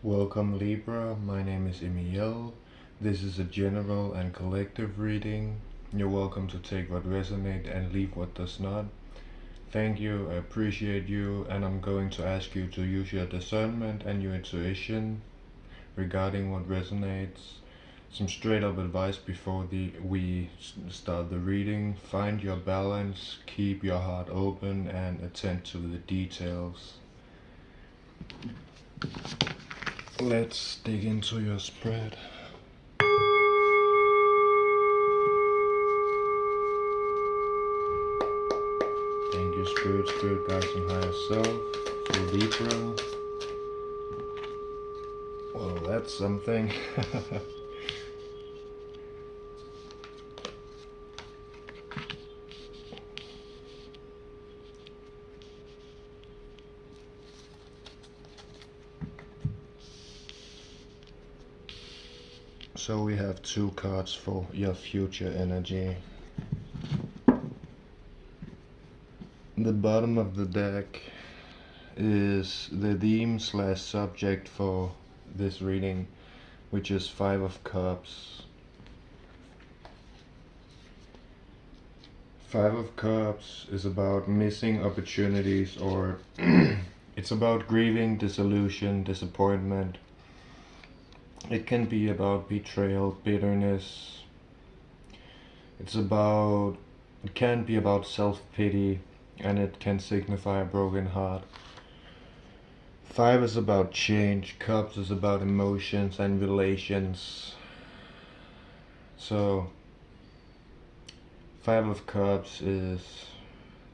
Welcome Libra, my name is Emil. This is a general and collective reading. You're welcome to take what resonates and leave what does not. Thank you, I appreciate you, and I'm going to ask you to use your discernment and your intuition regarding what resonates. Some straight up advice before we start the reading. Find your balance, keep your heart open, and attend to the details. Let's dig into your spread. Thank you, Spirit guides, and higher self. For Libra. Well, that's something. So we have two cards for your future energy. The bottom of the deck is the theme / subject for this reading, which is Five of Cups. Five of Cups is about missing opportunities, or it's about grieving, disillusion, disappointment. It can be about betrayal, bitterness. It can be about self-pity, and it can signify a broken heart. Five is about change, Cups is about emotions and relations. So, Five of Cups is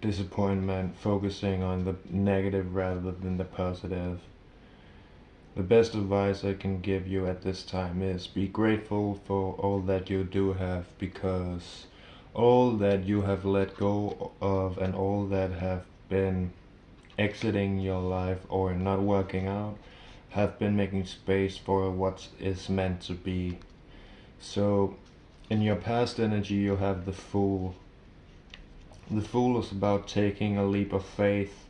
disappointment, focusing on the negative rather than the positive. The best advice I can give you at this time is be grateful for all that you do have, because all that you have let go of and all that have been exiting your life or not working out have been making space for what is meant to be. So in your past energy you have the Fool. The Fool is about taking a leap of faith.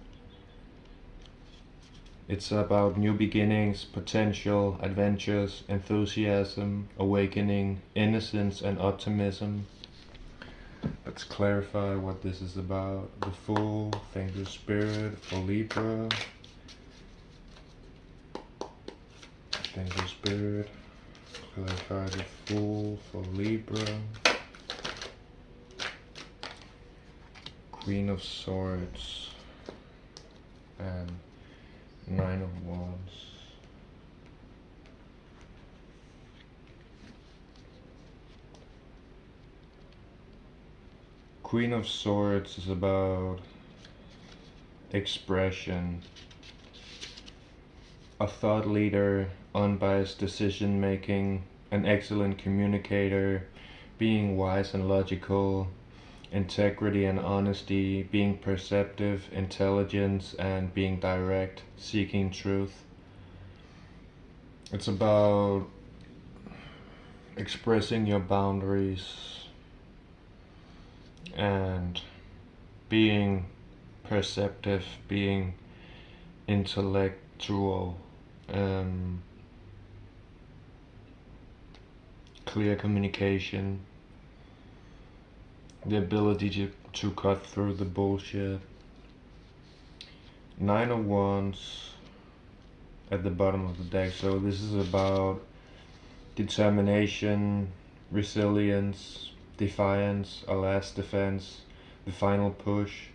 It's about new beginnings, potential, adventures, enthusiasm, awakening, innocence, and optimism. Let's clarify what this is about. The Fool, thank you Spirit, for Libra. Thank you Spirit. Clarify the Fool for Libra. Queen of Swords and Nine of Wands. Queen of Swords is about expression, a thought leader, unbiased decision making, an excellent communicator, being wise and logical, integrity and honesty, being perceptive, intelligence, and being direct, seeking truth. It's about expressing your boundaries and being perceptive, being intellectual, clear communication, the ability to cut through the bullshit. Nine of Wands at the bottom of the deck. So this is about determination, resilience, defiance, a last defense, the final push,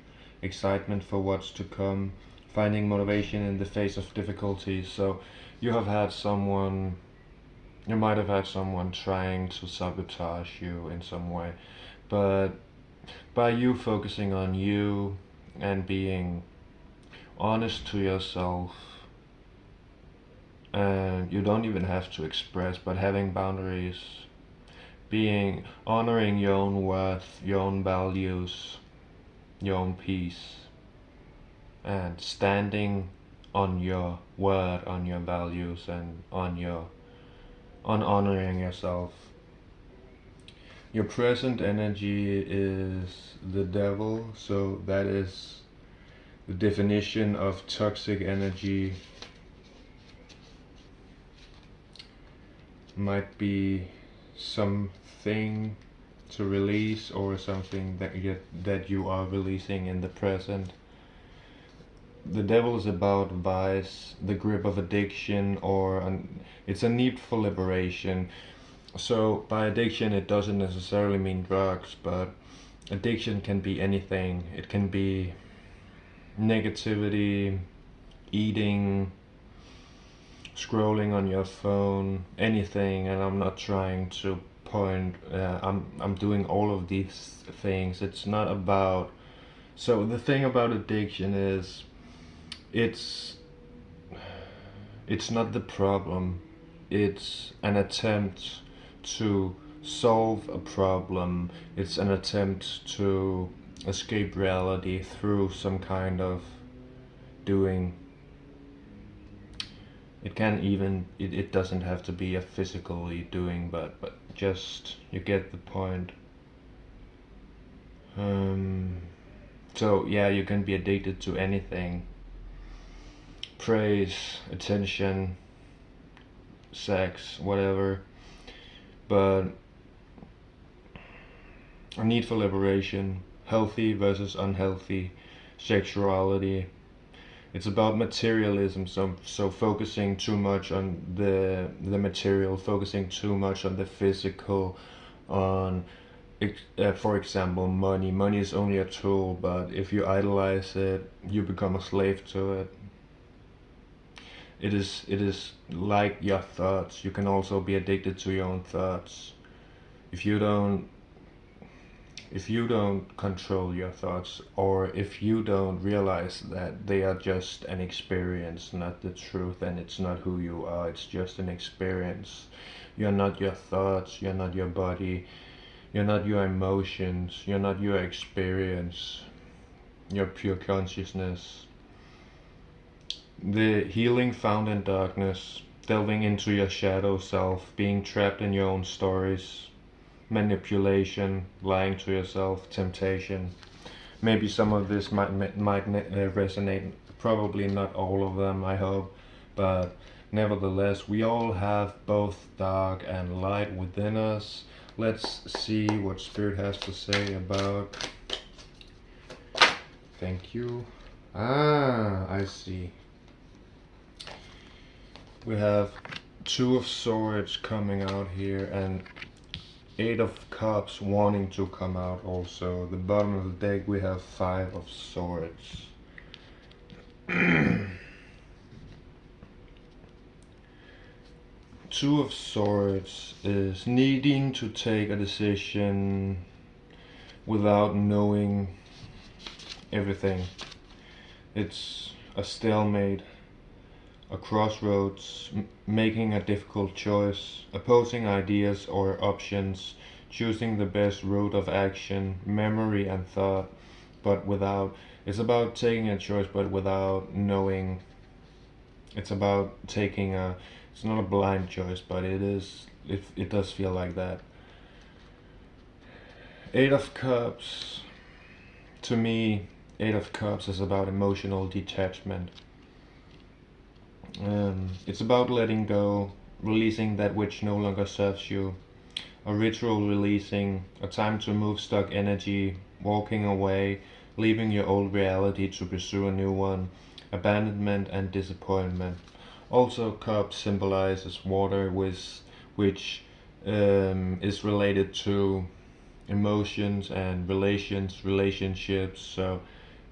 excitement for what's to come, finding motivation in the face of difficulties. So you might have had someone trying to sabotage you in some way, but by you focusing on you and being honest to yourself, and you don't even have to express, but having boundaries, honoring your own worth, your own values, your own peace, and standing on your word, on your values, and on honoring yourself. Your present energy is the Devil, so that is the definition of toxic energy might be something to release, or something that you are releasing in the present. The devil is about vice, the grip of addiction, it's a need for liberation. So by addiction, it doesn't necessarily mean drugs, but addiction can be anything. It can be negativity, eating, scrolling on your phone, anything. And I'm not trying to point. I'm doing all of these things. It's not about. So the thing about addiction is, it's not the problem. It's an attempt to solve a problem. It's an attempt to escape reality through some kind of doing. It can even, it doesn't have to be a physically doing, but just, you get the point. So yeah, you can be addicted to anything. Praise, attention, sex, whatever. But a need for liberation, healthy versus unhealthy sexuality. It's about materialism, so focusing too much on the material, focusing too much on the physical, on for example, money. Money is only a tool, but if you idolize it, you become a slave to it. It is like your thoughts. You can also be addicted to your own thoughts. If you don't control your thoughts, or if you don't realize that they are just an experience, not the truth, and it's not who you are, it's just an experience. You're not your thoughts, you're not your body, you're not your emotions, you're not your experience, you're pure consciousness. The healing found in darkness, delving into your shadow self, being trapped in your own stories, manipulation, lying to yourself, temptation. Maybe some of this might resonate, probably not all of them, I hope, but nevertheless, we all have both dark and light within us. Let's see what Spirit has to say about. Thank you. I see. We have Two of Swords coming out here, and Eight of Cups wanting to come out also. The bottom of the deck we have Five of Swords. Two of Swords is needing to take a decision without knowing everything. It's a stalemate, a crossroads, making a difficult choice, opposing ideas or options, choosing the best route of action, memory and thought, but without. It's about taking a choice but without knowing. It's about taking a. It's not a blind choice, but it is. It does feel like that. Eight of Cups. To me, Eight of Cups is about emotional detachment. It's about letting go, releasing that which no longer serves you, a ritual releasing, a time to move stuck energy, walking away, leaving your old reality to pursue a new one, abandonment and disappointment. Also, cup symbolizes water, which is related to emotions and relationships. So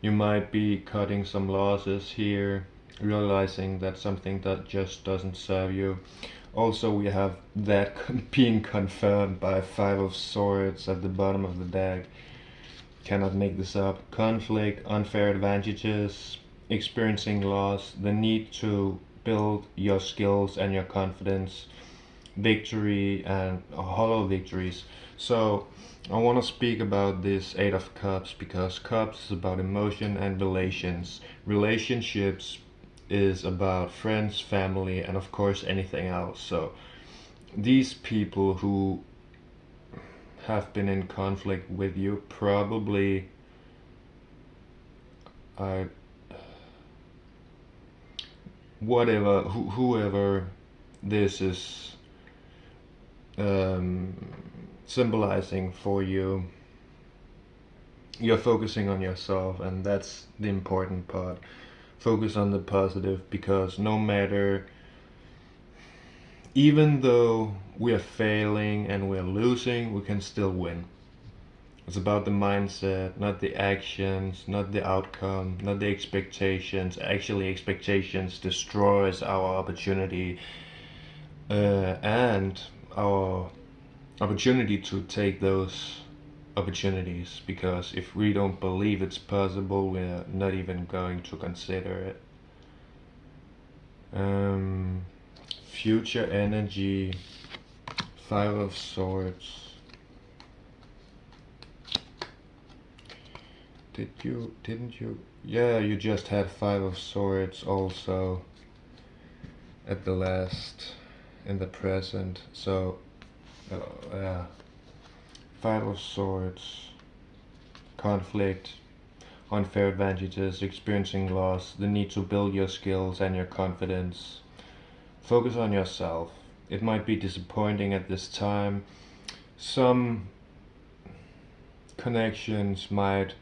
you might be cutting some losses here, realizing that something that just doesn't serve you. Also, we have that being confirmed by Five of Swords at the bottom of the deck. Cannot make this up. Conflict, unfair advantages, experiencing loss, the need to build your skills and your confidence, victory and hollow victories. So I want to speak about this Eight of Cups because Cups is about emotion and relations. Relationships is about friends, family, and of course anything else. So these people who have been in conflict with you probably are whoever this is symbolizing for you. You're focusing on yourself, and that's the important part. Focus on the positive, because no matter, even though we are failing and we're losing, we can still win. It's about the mindset, not the actions, not the outcome, not the expectations. Actually, expectations destroys our opportunity and our opportunity to take those opportunities, because if we don't believe it's possible, we're not even going to consider it. Future energy, Five of Swords. Didn't you? Yeah, you just had Five of Swords also at the last, in the present. So, yeah. Five of Swords, conflict, unfair advantages, experiencing loss, the need to build your skills and your confidence. Focus on yourself. It might be disappointing at this time. Some connections might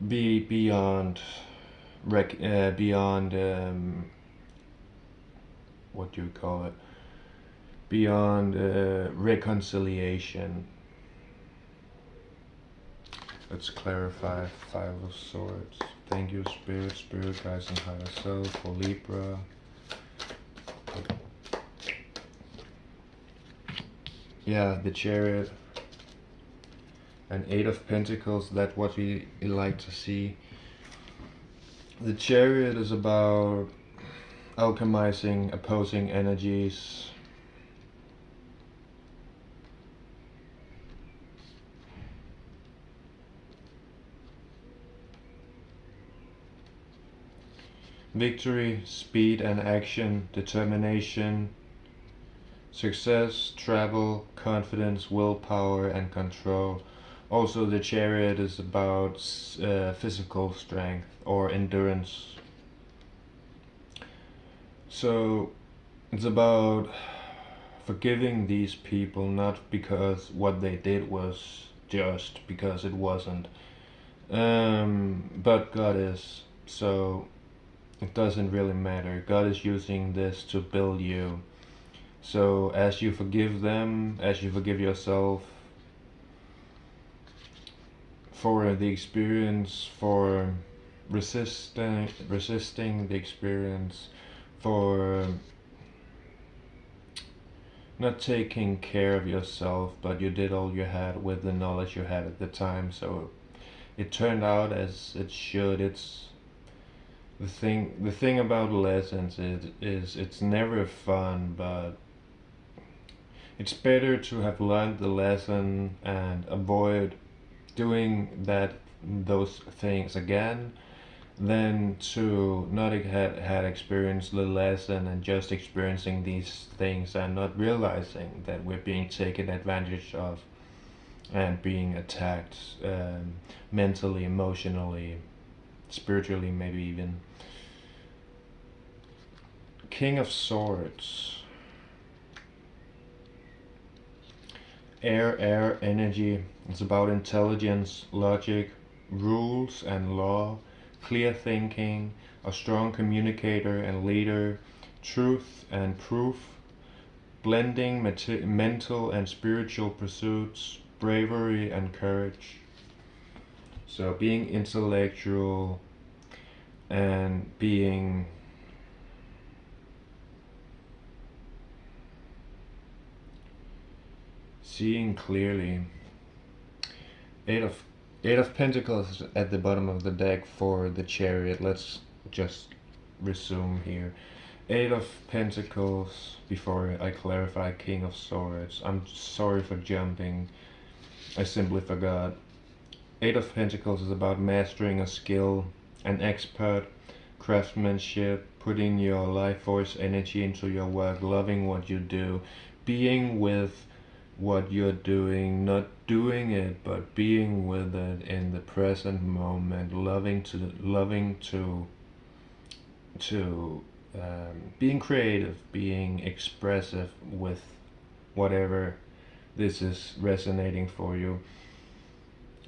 be beyond what do you call it? Beyond reconciliation. Let's clarify. Five of Swords. Thank you, Spirit guides, and higher self for Libra. Yeah, the Chariot. And Eight of Pentacles, that's what we like to see. The Chariot is about alchemizing opposing energies. Victory, speed and action, determination, success, travel, confidence, willpower and control. Also, the Chariot is about physical strength or endurance. So it's about forgiving these people, not because what they did was just, because it wasn't. But God is. So it doesn't really matter. God is using this to build you. So as you forgive them, as you forgive yourself for the experience, for resisting the experience, for not taking care of yourself, but you did all you had with the knowledge you had at the time, so it turned out as it should. It's the thing about lessons is it's never fun, but it's better to have learned the lesson and avoid doing those things again, than to not had experienced the lesson and just experiencing these things and not realizing that we're being taken advantage of and being attacked, mentally, emotionally, spiritually, maybe even. King of Swords. Air energy. It's about intelligence, logic, rules and law, clear thinking, a strong communicator and leader, truth and proof, blending mental and spiritual pursuits, bravery and courage. So being intellectual and being seeing clearly. Eight of Pentacles at the bottom of the deck for the Chariot. Let's just resume here. Eight of Pentacles before I clarify King of Swords. I'm sorry for jumping. I simply forgot. Eight of Pentacles is about mastering a skill, an expert, craftsmanship, putting your life force energy into your work, loving what you do, being with what you're doing, not doing it, but being with it in the present moment, being creative, being expressive with whatever this is resonating for you.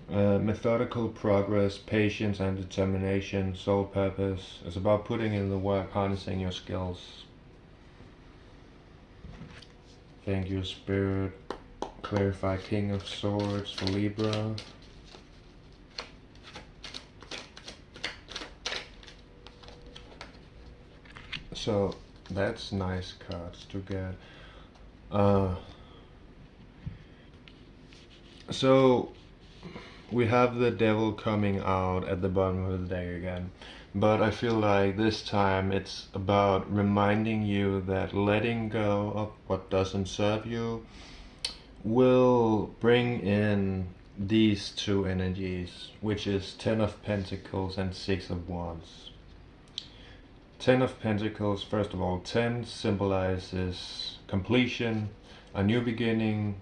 Methodical progress, patience and determination, soul purpose. It's about putting in the work, harnessing your skills. Thank you, Spirit. Clarify King of Swords for Libra. So that's nice cards to get. So we have the Devil coming out at the bottom of the deck again, but I feel like this time it's about reminding you that letting go of what doesn't serve you will bring in these two energies, which is 10 of Pentacles and 6 of Wands. 10 of Pentacles, first of all, 10 symbolizes completion, a new beginning,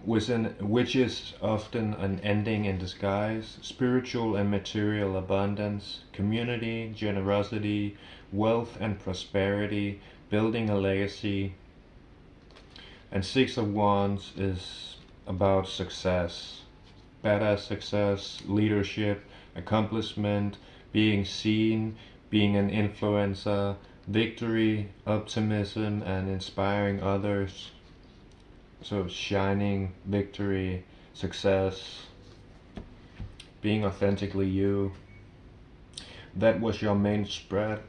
which is often an ending in disguise, spiritual and material abundance, community, generosity, wealth and prosperity, building a legacy. And 6 of Wands is about success, badass success, leadership, accomplishment, being seen, being an influencer, victory, optimism, and inspiring others. So shining, victory, success, being authentically you. That was your main spread.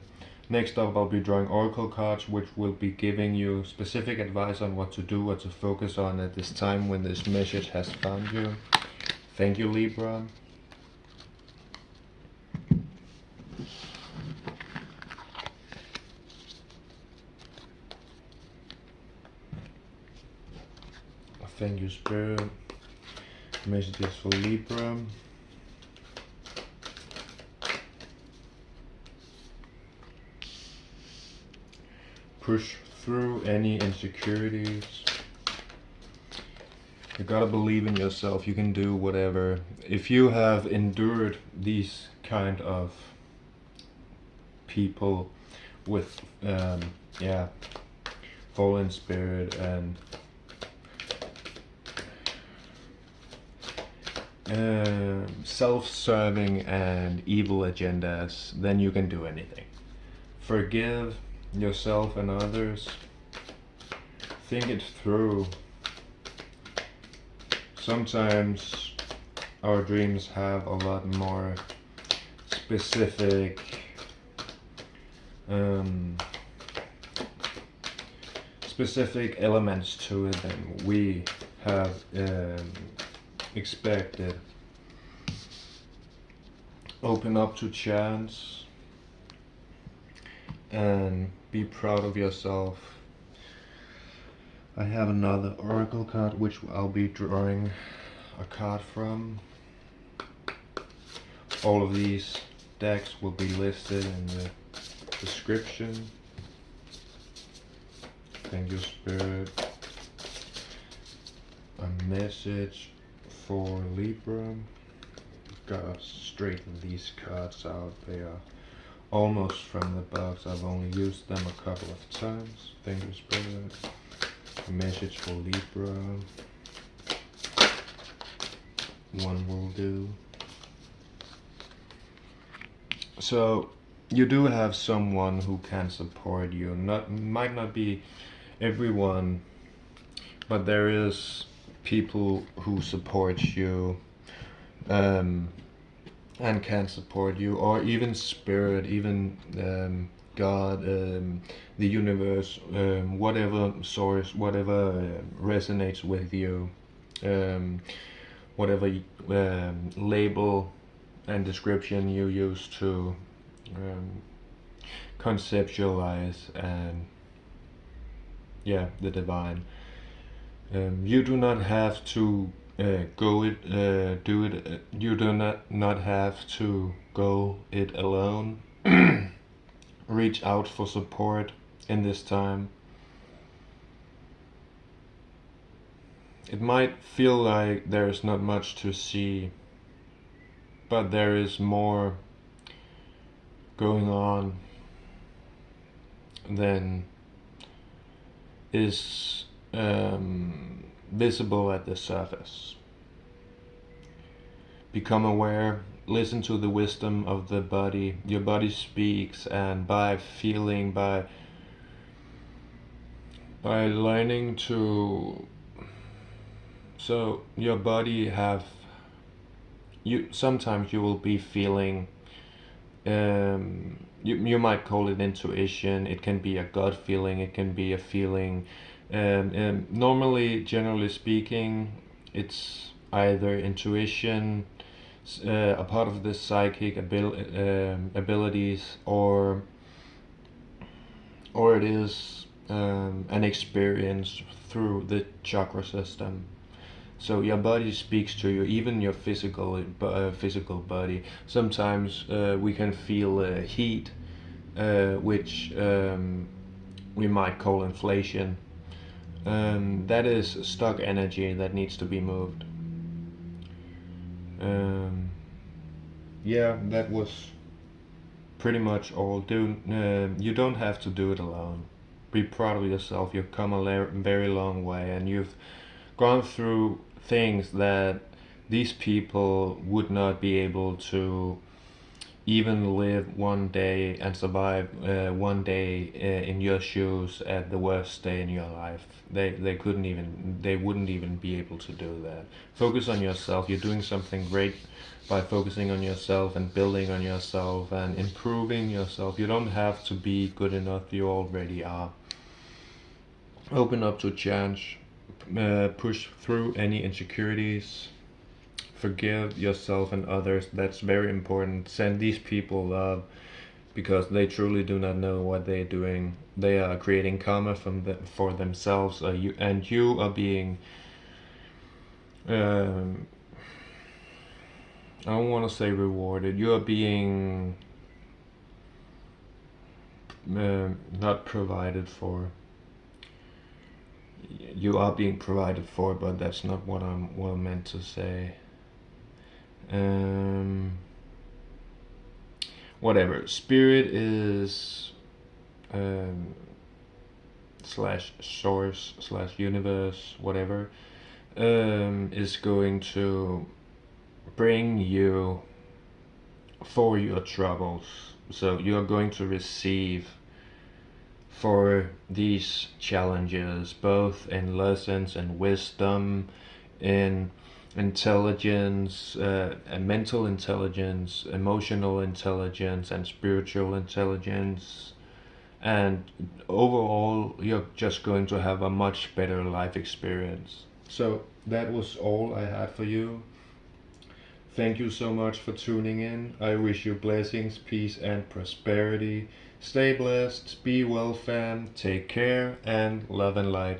Next up, I'll be drawing oracle cards, which will be giving you specific advice on what to do, what to focus on at this time when this message has found you. Thank you, Libra. Thank you, Spirit. Messages for Libra. Push through any insecurities. You gotta believe in yourself. You can do whatever. If you have endured these kind of people with fallen spirit and self-serving and evil agendas, then you can do anything. Forgive yourself and others. Think it through. Sometimes our dreams have a lot more specific specific elements to it than we have expected. Open up to chance and be proud of yourself. I have another oracle card which I'll be drawing a card from. All of these decks will be listed in the description. Thank you, Spirit. A message for Libra. Gotta straighten these cards out. They are almost from the box. I've only used them a couple of times. Thank you, Spirit. A message for Libra. One will do. So you do have someone who can support you. Might not be everyone, but there is people who support you and can support you, or even spirit, even God, the universe, whatever source, whatever resonates with you, whatever label and description you use to conceptualize and the divine. You do not have to do it. You do not have to go it alone. Reach out for support in this time. It might feel like there's not much to see, but there is more going on than is visible at the surface. Become aware, listen to the wisdom of the body. Your body speaks, and by feeling, by learning to, so your body have, you sometimes you will be feeling, you might call it intuition. It can be a gut feeling, it can be a feeling, normally, generally speaking, it's either intuition, a part of the psychic abilities, or it is an experience through the chakra system. So your body speaks to you, even your physical body. Sometimes we can feel heat, which we might call inflation. That is stuck energy that needs to be moved. Yeah, that was pretty much all. You don't have to do it alone. Be proud of yourself. You've come a very long way, and you've gone through things that these people would not be able to even live one day and survive one day in your shoes at the worst day in your life. They couldn't even, they wouldn't even be able to do that. Focus on yourself. You're doing something great by focusing on yourself and building on yourself and improving yourself. You don't have to be good enough. You already are. Open up to change. Push through any insecurities. Forgive yourself and others. That's very important. Send these people love, because they truly do not know what they're doing. They are creating karma for themselves. You are being, I don't want to say rewarded. You are being not provided for. You are being provided for, but that's not what I meant to say. Whatever. Spirit is slash source slash universe, whatever, is going to bring you for your troubles. So you're going to receive for these challenges, both in lessons and wisdom, in intelligence, mental intelligence, emotional intelligence, and spiritual intelligence. And overall, you're just going to have a much better life experience. So that was all I had for you. Thank you so much for tuning in. I wish you blessings, peace, and prosperity. Stay blessed, be well, fam. Take care, and love and light.